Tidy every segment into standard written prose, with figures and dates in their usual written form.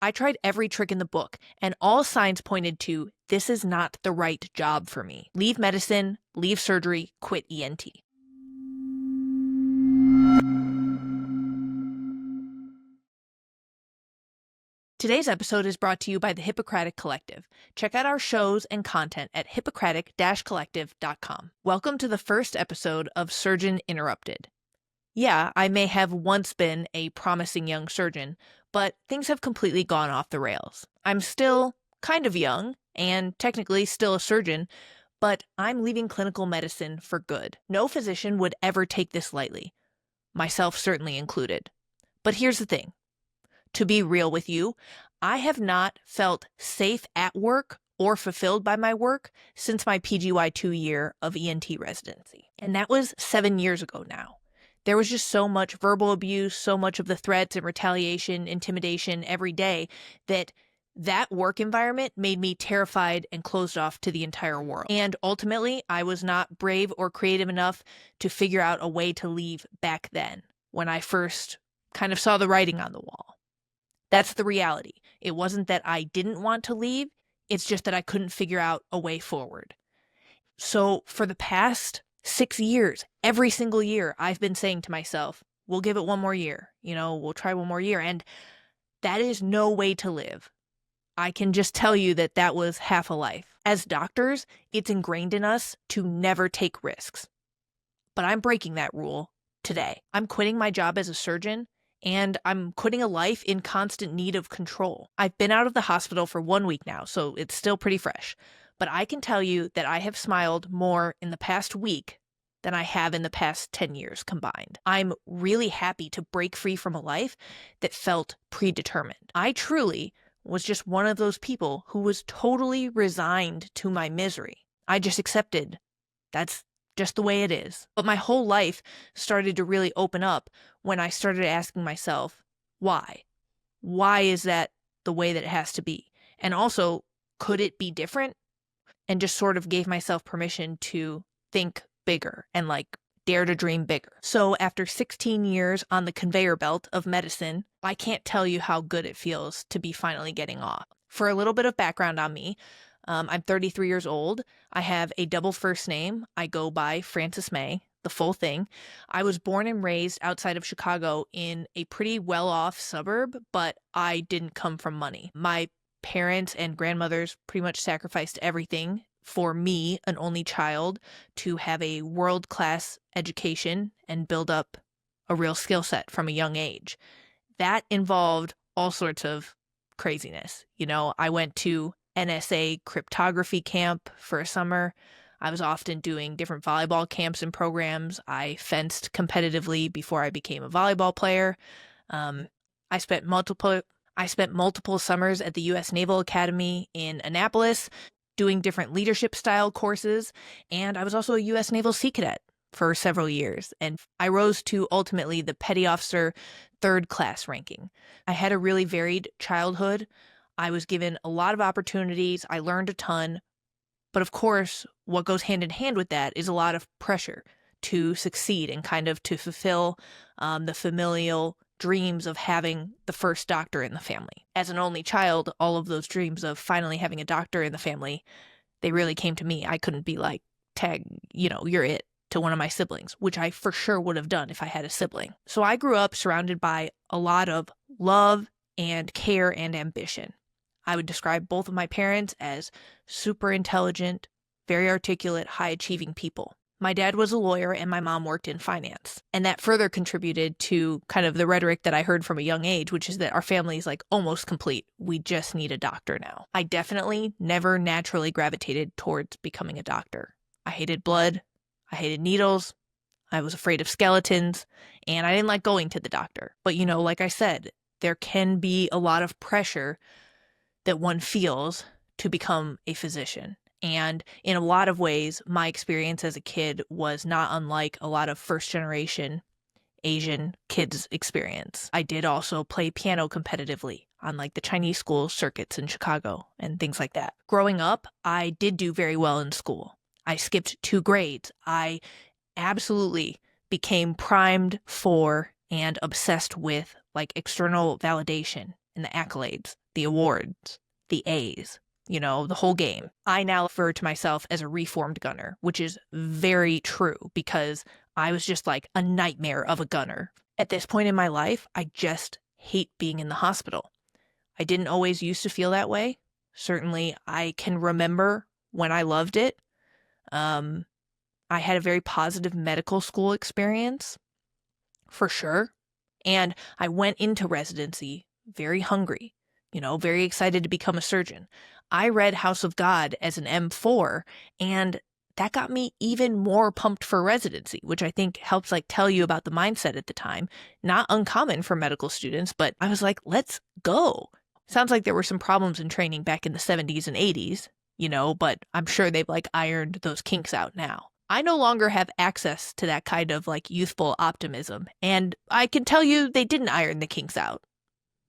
I tried every trick in the book, and all signs pointed to this is not the right job for me. Leave medicine, leave surgery, quit ENT. Today's episode is brought to you by the Hippocratic Collective. Check out our shows and content at hippocratic-collective.com. Welcome to the first episode of Surgeon Interrupted. Yeah, I may have once been a promising young surgeon, but things have completely gone off the rails. I'm still kind of young, and technically still a surgeon, but I'm leaving clinical medicine for good. No physician would ever take this lightly, myself certainly included. But here's the thing. To be real with you, I have not felt safe at work or fulfilled by my work since my PGY2 year of ENT residency. And that was 7 years ago now. There was just so much verbal abuse, so much of the threats and retaliation, intimidation every day that work environment made me terrified and closed off to the entire world. And ultimately, I was not brave or creative enough to figure out a way to leave back then, when I first kind of saw the writing on the wall. That's the reality. It wasn't that I didn't want to leave, it's just that I couldn't figure out a way forward. So for the past 6 years, every single year, I've been saying to myself, we'll give it one more year, we'll try one more year. And that is no way to live. I can just tell you that that was half a life. As doctors, it's ingrained in us to never take risks. But I'm breaking that rule today. I'm quitting my job as a surgeon, and I'm quitting a life in constant need of control. I've been out of the hospital for 1 week now, so it's still pretty fresh. But I can tell you that I have smiled more in the past week than I have in the past 10 years combined. I'm really happy to break free from a life that felt predetermined. I truly was just one of those people who was totally resigned to my misery. I just accepted that's just the way it is. But my whole life started to really open up when I started asking myself, why? Why is that the way that it has to be? And also, could it be different? And just sort of gave myself permission to think bigger and dare to dream bigger. So after 16 years on the conveyor belt of medicine, I can't tell you how good it feels to be finally getting off. For a little bit of background on me, I'm 33 years old. I have a double first name. I go by Frances Mei, the full thing. I was born and raised outside of Chicago in a pretty well-off suburb, but I didn't come from money. My parents and grandmothers pretty much sacrificed everything for me, an only child, to have a world-class education and build up a real skill set from a young age. That involved all sorts of craziness. I went to NSA cryptography camp for a summer. I was often doing different volleyball camps and programs. I fenced competitively before I became a volleyball player. I spent multiple summers at the U.S. Naval Academy in Annapolis doing different leadership style courses, and I was also a U.S. Naval Sea Cadet for several years, and I rose to ultimately the Petty Officer 3rd class ranking. I had a really varied childhood. I was given a lot of opportunities. I learned a ton. But of course, what goes hand in hand with that is a lot of pressure to succeed and kind of to fulfill the familial dreams of having the first doctor in the family. As an only child, all of those dreams of finally having a doctor in the family, they really came to me. I couldn't be like, tag, you're it, to one of my siblings, which I for sure would have done if I had a sibling. So I grew up surrounded by a lot of love and care and ambition. I would describe both of my parents as super intelligent, very articulate, high-achieving people. My dad was a lawyer and my mom worked in finance. And that further contributed to kind of the rhetoric that I heard from a young age, which is that our family is almost complete. We just need a doctor now. I definitely never naturally gravitated towards becoming a doctor. I hated blood. I hated needles. I was afraid of skeletons. And I didn't like going to the doctor. But like I said, there can be a lot of pressure that one feels to become a physician. And in a lot of ways, my experience as a kid was not unlike a lot of first-generation Asian kids' experience. I did also play piano competitively on the Chinese school circuits in Chicago and things like that. Growing up, I did do very well in school. I skipped 2 grades. I absolutely became primed for and obsessed with external validation and the accolades the awards, the A's, the whole game. I now refer to myself as a reformed gunner, which is very true because I was just like a nightmare of a gunner. At this point in my life, I just hate being in the hospital. I didn't always used to feel that way. Certainly, I can remember when I loved it. I had a very positive medical school experience, for sure. And I went into residency very hungry, very excited to become a surgeon. I read House of God as an M4, and that got me even more pumped for residency, which I think helps tell you about the mindset at the time. Not uncommon for medical students, but I was like, let's go. Sounds like there were some problems in training back in the 70s and 80s, but I'm sure they've ironed those kinks out now. I no longer have access to that kind of youthful optimism, and I can tell you they didn't iron the kinks out.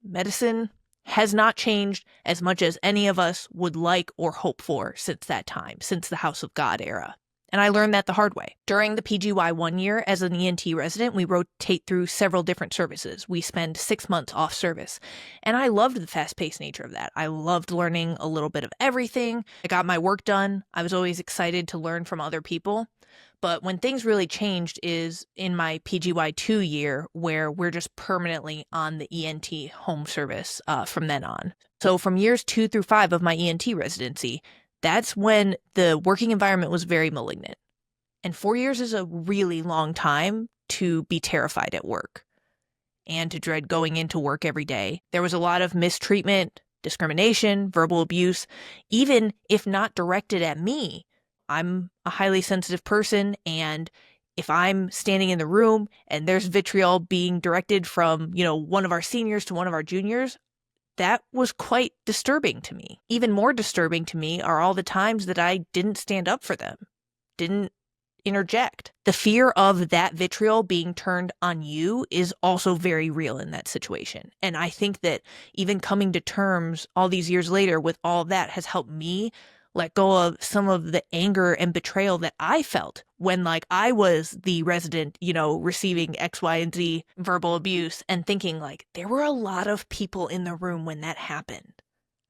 Medicine has not changed as much as any of us would like or hope for since that time, since the House of God era. And I learned that the hard way. During the PGY 1 year as an ENT resident, we rotate through several different services. We spend 6 months off service. And I loved the fast-paced nature of that. I loved learning a little bit of everything. I got my work done. I was always excited to learn from other people. But when things really changed is in my PGY 2 year, where we're just permanently on the ENT home service from then on. So from years 2 through 5 of my ENT residency, that's when the working environment was very malignant. And 4 years is a really long time to be terrified at work and to dread going into work every day. There was a lot of mistreatment, discrimination, verbal abuse, even if not directed at me. I'm a highly sensitive person, and if I'm standing in the room and there's vitriol being directed from, one of our seniors to one of our juniors, that was quite disturbing to me. Even more disturbing to me are all the times that I didn't stand up for them, didn't interject. The fear of that vitriol being turned on you is also very real in that situation. And I think that even coming to terms all these years later with all that has helped me let go of some of the anger and betrayal that I felt when I was the resident, receiving X, Y, and Z verbal abuse and thinking there were a lot of people in the room when that happened.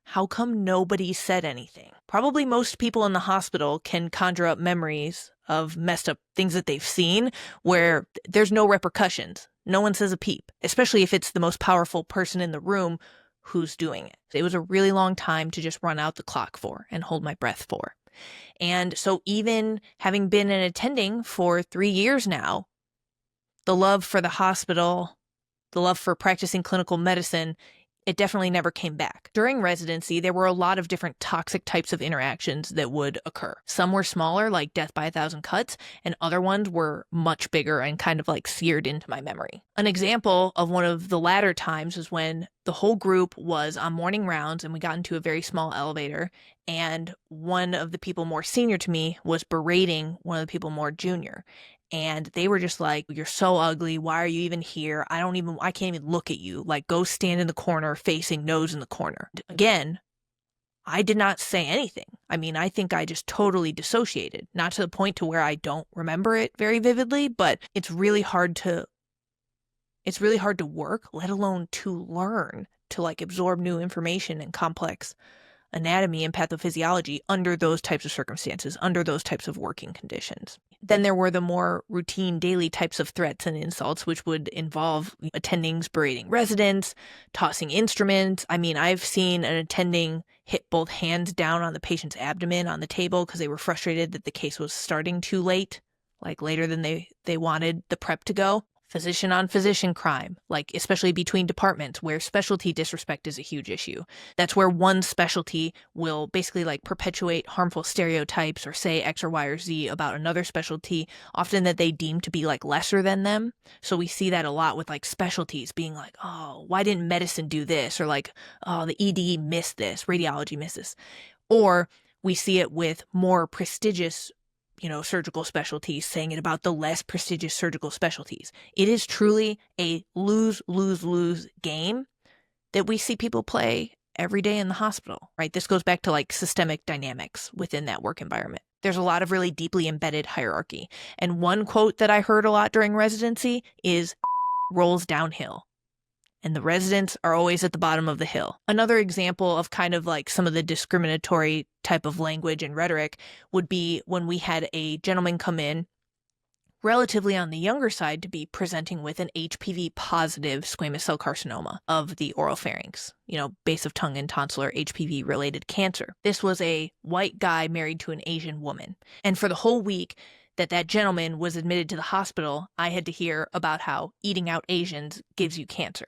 How come nobody said anything? Probably most people in the hospital can conjure up memories of messed up things that they've seen where there's no repercussions. No one says a peep, especially if it's the most powerful person in the room who's doing it. It was a really long time to just run out the clock for and hold my breath for. And so even having been an attending for 3 years now, the love for the hospital, the love for practicing clinical medicine, it definitely never came back. During residency, there were a lot of different toxic types of interactions that would occur. Some were smaller, like death by 1,000 cuts, and other ones were much bigger and kind of seared into my memory. An example of one of the latter times was when the whole group was on morning rounds and we got into a very small elevator, and one of the people more senior to me was berating one of the people more junior. And they were just like, "You're so ugly. Why are you even here? I can't even look at you. Go stand in the corner, facing nose in the corner." Again, I did not say anything. I think I just totally dissociated, not to the point to where I don't remember it very vividly, but it's really hard to work, let alone to learn, to absorb new information and complex anatomy and pathophysiology under those types of circumstances, under those types of working conditions. Then there were the more routine daily types of threats and insults, which would involve attendings berating residents, tossing instruments. I've seen an attending hit both hands down on the patient's abdomen on the table because they were frustrated that the case was starting too late, later than they wanted the prep to go. Physician on physician crime, especially between departments where specialty disrespect is a huge issue. That's where one specialty will basically perpetuate harmful stereotypes or say X or Y or Z about another specialty, often that they deem to be lesser than them. So we see that a lot with specialties being "Oh, why didn't medicine do this?" or "Oh, the ED missed this, radiology missed this." Or we see it with more prestigious surgical specialties saying it about the less prestigious surgical specialties. It is truly a lose game that we see people play every day in the hospital, right? This goes back to systemic dynamics within that work environment. There's a lot of really deeply embedded hierarchy. And one quote that I heard a lot during residency is rolls downhill. and the residents are always at the bottom of the hill. Another example of kind of like some of the discriminatory type of language and rhetoric would be when we had a gentleman come in relatively on the younger side to be presenting with an HPV positive squamous cell carcinoma of the oropharynx, base of tongue and tonsillar HPV related cancer. This was a white guy married to an Asian woman. And for the whole week that gentleman was admitted to the hospital, I had to hear about how eating out Asians gives you cancer,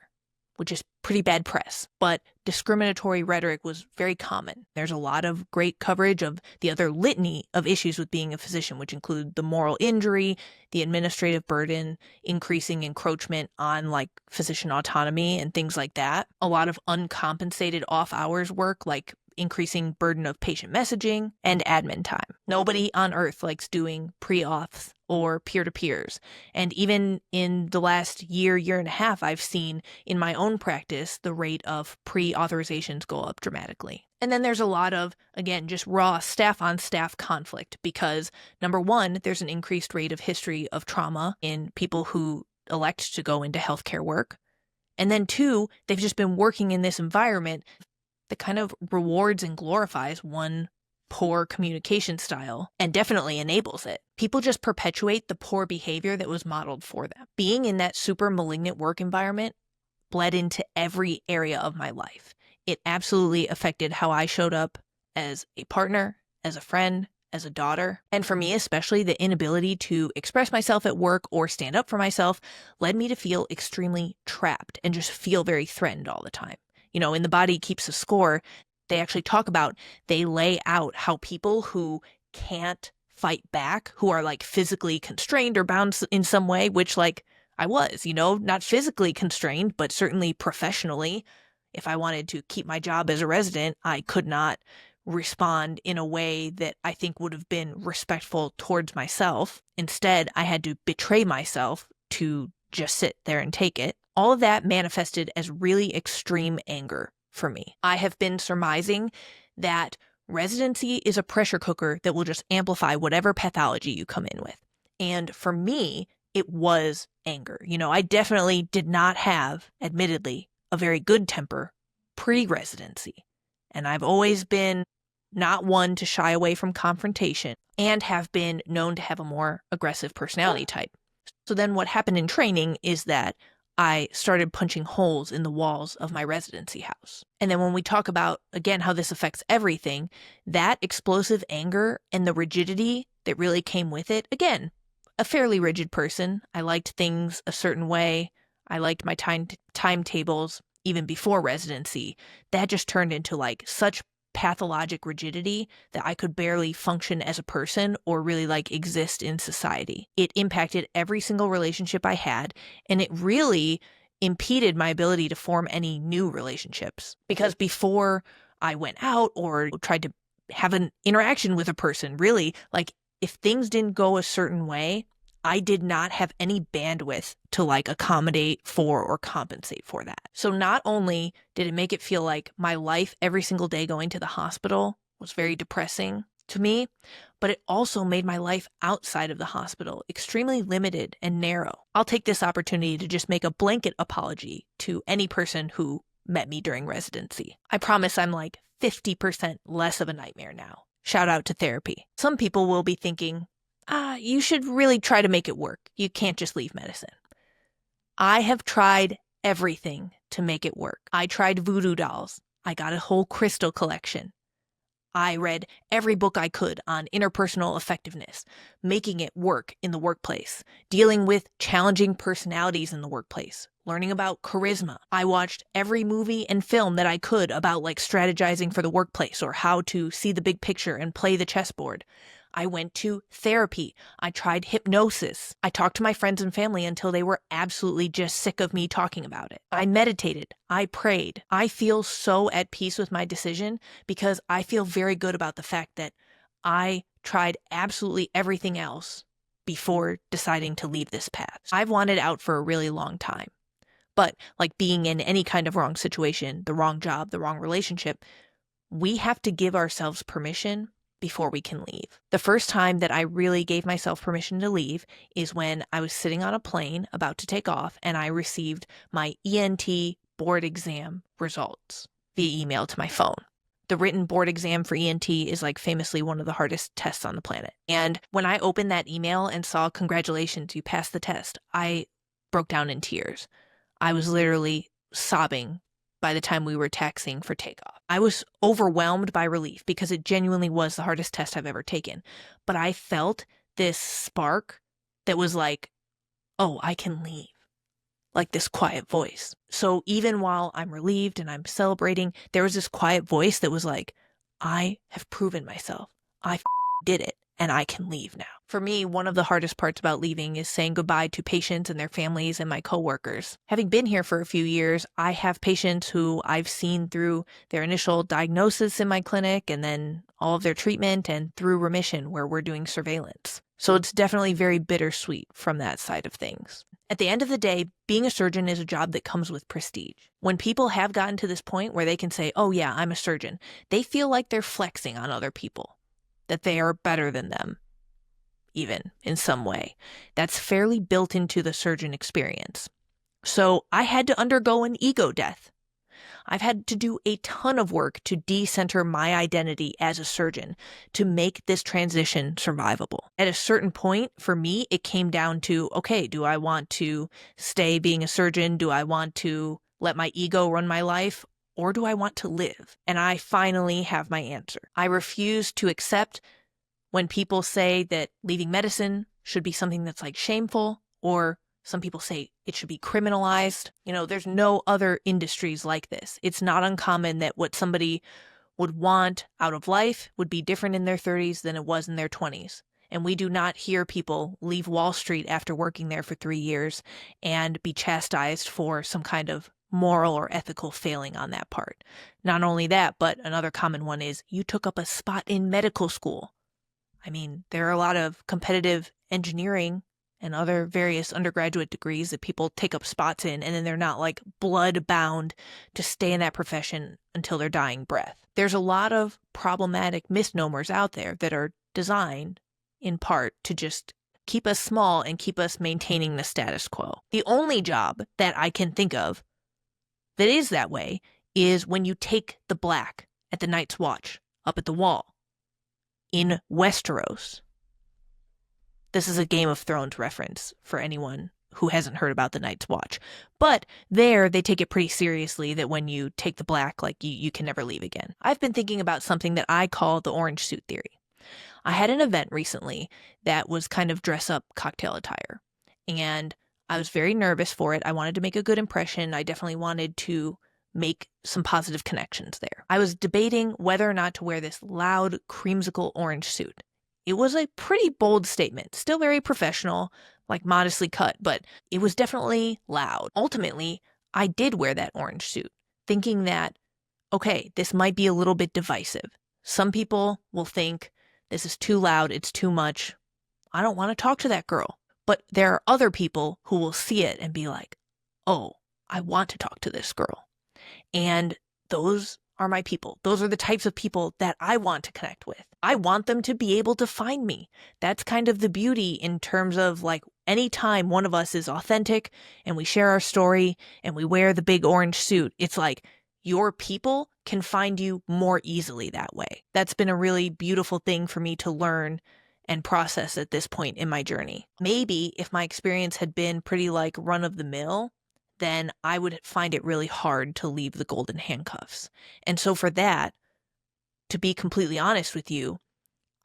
which is pretty bad press. But discriminatory rhetoric was very common. There's a lot of great coverage of the other litany of issues with being a physician, which include the moral injury, the administrative burden, increasing encroachment on like physician autonomy and things like that. A lot of uncompensated off-hours work, like increasing burden of patient messaging and admin time. Nobody on earth likes doing pre-auths or peer-to-peers. And even in the last year and a half, I've seen in my own practice the rate of pre-authorizations go up dramatically. And then there's a lot of, again, just raw staff-on-staff conflict because, number one, there's an increased rate of history of trauma in people who elect to go into healthcare work. And then two, they've just been working in this environment that kind of rewards and glorifies one poor communication style and definitely enables it. People just perpetuate the poor behavior that was modeled for them. Being in that super malignant work environment bled into every area of my life. It absolutely affected how I showed up as a partner, as a friend, as a daughter. And for me, especially, the inability to express myself at work or stand up for myself led me to feel extremely trapped and just feel very threatened all the time. In The Body Keeps a Score, they actually talk about, they lay out how people who can't fight back, who are like physically constrained or bound in some way, which like I was, not physically constrained, but certainly professionally. If I wanted to keep my job as a resident, I could not respond in a way that I think would have been respectful towards myself. Instead, I had to betray myself to just sit there and take it. All of that manifested as really extreme anger for me. I have been surmising that residency is a pressure cooker that will just amplify whatever pathology you come in with. And for me, it was anger. I definitely did not have, admittedly, a very good temper pre-residency. And I've always been not one to shy away from confrontation and have been known to have a more aggressive personality type. So then what happened in training is that I started punching holes in the walls of my residency house. And then when we talk about, again, how this affects everything, that explosive anger and the rigidity that really came with it, again, a fairly rigid person. I liked things a certain way. I liked my timetables even before residency. That just turned into like such pathologic rigidity that I could barely function as a person or really like exist in society. It impacted every single relationship I had, and it really impeded my ability to form any new relationships. Because before I went out or tried to have an interaction with a person, really, like if things didn't go a certain way, I did not have any bandwidth to like accommodate for or compensate for that. So not only did it make it feel like my life every single day going to the hospital was very depressing to me, but it also made my life outside of the hospital extremely limited and narrow. I'll take this opportunity to just make a blanket apology to any person who met me during residency. I promise I'm like 50% less of a nightmare now. Shout out to therapy. Some people will be thinking, you should really try to make it work. You can't just leave medicine. I have tried everything to make it work. I tried voodoo dolls. I got a whole crystal collection. I read every book I could on interpersonal effectiveness, making it work in the workplace, dealing with challenging personalities in the workplace, learning about charisma. I watched every movie and film that I could about like strategizing for the workplace or how to see the big picture and play the chessboard. I went to therapy. I tried hypnosis. I talked to my friends and family until they were absolutely just sick of me talking about it. I meditated. I prayed. I feel so at peace with my decision because I feel very good about the fact that I tried absolutely everything else before deciding to leave this path. I've wanted out for a really long time. But like being in any kind of wrong situation, the wrong job, the wrong relationship, we have to give ourselves permission before we can leave. The first time that I really gave myself permission to leave is when I was sitting on a plane about to take off and I received my ENT board exam results via email to my phone. The written board exam for ENT is like famously one of the hardest tests on the planet. And when I opened that email and saw, congratulations, you passed the test, I broke down in tears. I was literally sobbing by the time we were taxiing for takeoff. I was overwhelmed by relief because it genuinely was the hardest test I've ever taken. But I felt this spark that was like, oh, I can leave. Like this quiet voice. So even while I'm relieved and I'm celebrating, there was this quiet voice that was like, I have proven myself. I did it and I can leave now. For me, one of the hardest parts about leaving is saying goodbye to patients and their families and my coworkers. Having been here for a few years, I have patients who I've seen through their initial diagnosis in my clinic and then all of their treatment and through remission where we're doing surveillance. So it's definitely very bittersweet from that side of things. At the end of the day, being a surgeon is a job that comes with prestige. When people have gotten to this point where they can say, oh yeah, I'm a surgeon, they feel like they're flexing on other people, that they are better than them, even in some way. That's fairly built into the surgeon experience. So I had to undergo an ego death. I've had to do a ton of work to decenter my identity as a surgeon to make this transition survivable. At a certain point, for me, it came down to, okay, do I want to stay being a surgeon? Do I want to let my ego run my life? Or do I want to live? And I finally have my answer. I refuse to accept when people say that leaving medicine should be something that's like shameful, or some people say it should be criminalized. There's no other industries like this. It's not uncommon that what somebody would want out of life would be different in their 30s than it was in their 20s. And we do not hear people leave Wall Street after working there for 3 years and be chastised for some kind of moral or ethical failing on that part. Not only that, but another common one is you took up a spot in medical school. I mean, there are a lot of competitive engineering and other various undergraduate degrees that people take up spots in, and then they're not like blood bound to stay in that profession until their dying breath. There's a lot of problematic misnomers out there that are designed in part to just keep us small and keep us maintaining the status quo. The only job that I can think of that is that way is when you take the black at the Night's Watch up at the wall in Westeros. This is a Game of Thrones reference for anyone who hasn't heard about the Night's Watch. But there, they take it pretty seriously that when you take the black, like you can never leave again. I've been thinking about something that I call the orange suit theory. I had an event recently that was kind of dress-up cocktail attire. And I was very nervous for it. I wanted to make a good impression. I definitely wanted to make some positive connections there. I was debating whether or not to wear this loud, creamsicle orange suit. It was a pretty bold statement, still very professional, like modestly cut, but it was definitely loud. Ultimately, I did wear that orange suit, thinking that, okay, this might be a little bit divisive. Some people will think this is too loud, it's too much. I don't want to talk to that girl. But there are other people who will see it and be like, oh, I want to talk to this girl. And those are my people. Those are the types of people that I want to connect with. I want them to be able to find me. That's kind of the beauty in terms of like anytime one of us is authentic and we share our story and we wear the big orange suit, it's like your people can find you more easily that way. That's been a really beautiful thing for me to learn and process at this point in my journey. Maybe if my experience had been pretty like run of the mill, then I would find it really hard to leave the golden handcuffs. And so for that, to be completely honest with you,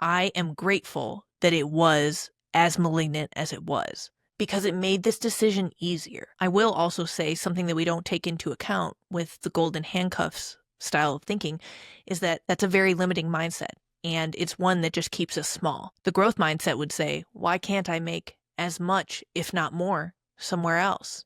I am grateful that it was as malignant as it was, because it made this decision easier. I will also say something that we don't take into account with the golden handcuffs style of thinking is that that's a very limiting mindset, and it's one that just keeps us small. The growth mindset would say, why can't I make as much, if not more, somewhere else?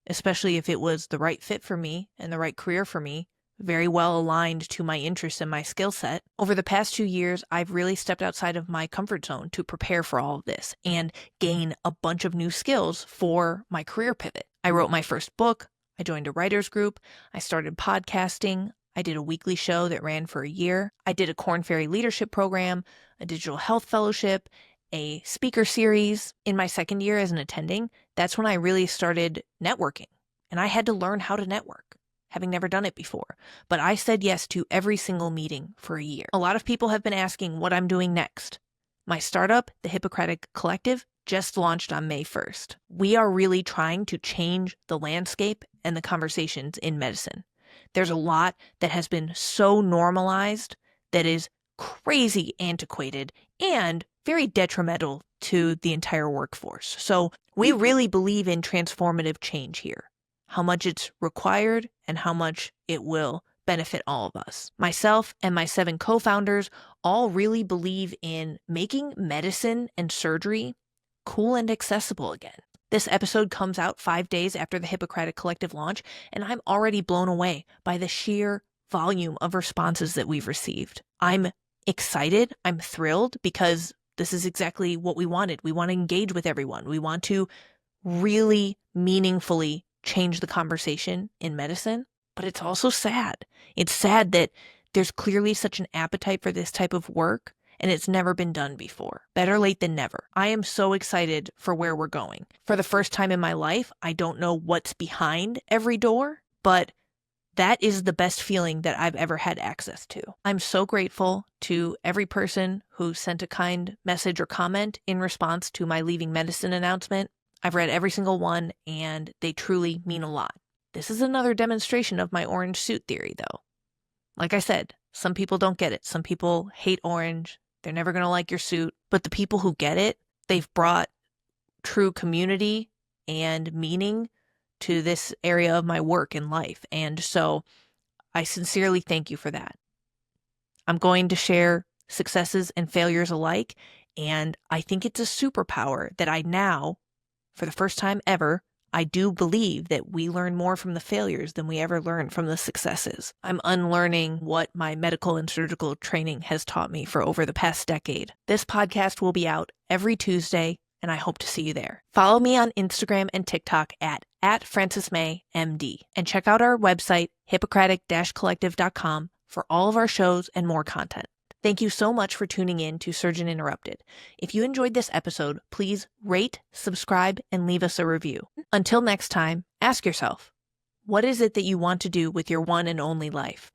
Especially if it was the right fit for me and the right career for me, very well aligned to my interests and my skill set. Over the past 2 years, I've really stepped outside of my comfort zone to prepare for all of this and gain a bunch of new skills for my career pivot. I wrote my first book. I joined a writer's group. I started podcasting. I did a weekly show that ran for a year. I did a Korn Ferry leadership program, a digital health fellowship, a speaker series. In my second year as an attending, that's when I really started networking, and I had to learn how to network. having never done it before. But I said yes to every single meeting for a year. A lot of people have been asking what I'm doing next. My startup, the Hippocratic Collective, just launched on May 1st. We are really trying to change the landscape and the conversations in medicine. There's a lot that has been so normalized that is crazy antiquated and very detrimental to the entire workforce. So we really believe in transformative change here, how much it's required and how much it will benefit all of us. Myself and my 7 co-founders all really believe in making medicine and surgery cool and accessible again. This episode comes out 5 days after the Hippocratic Collective launch, and I'm already blown away by the sheer volume of responses that we've received. I'm excited, I'm thrilled, because this is exactly what we wanted. We want to engage with everyone. We want to really meaningfully change the conversation in medicine, but it's also sad. It's sad that there's clearly such an appetite for this type of work, and it's never been done before. Better late than never. I am so excited for where we're going. For the first time in my life, I don't know what's behind every door, but that is the best feeling that I've ever had access to. I'm so grateful to every person who sent a kind message or comment in response to my leaving medicine announcement. I've read every single one, and they truly mean a lot. This is another demonstration of my orange suit theory, though. Like I said, some people don't get it. Some people hate orange. They're never going to like your suit. But the people who get it, they've brought true community and meaning to this area of my work and life. And so I sincerely thank you for that. I'm going to share successes and failures alike. And I think it's a superpower that I now, for the first time ever, I do believe that we learn more from the failures than we ever learn from the successes. I'm unlearning what my medical and surgical training has taught me for over the past decade. This podcast will be out every Tuesday, and I hope to see you there. Follow me on Instagram and TikTok at Frances Mei MD, and check out our website, hippocratic-collective.com, for all of our shows and more content. Thank you so much for tuning in to Surgeon Interrupted. If you enjoyed this episode, please rate, subscribe, and leave us a review. Until next time, ask yourself, what is it that you want to do with your one and only life?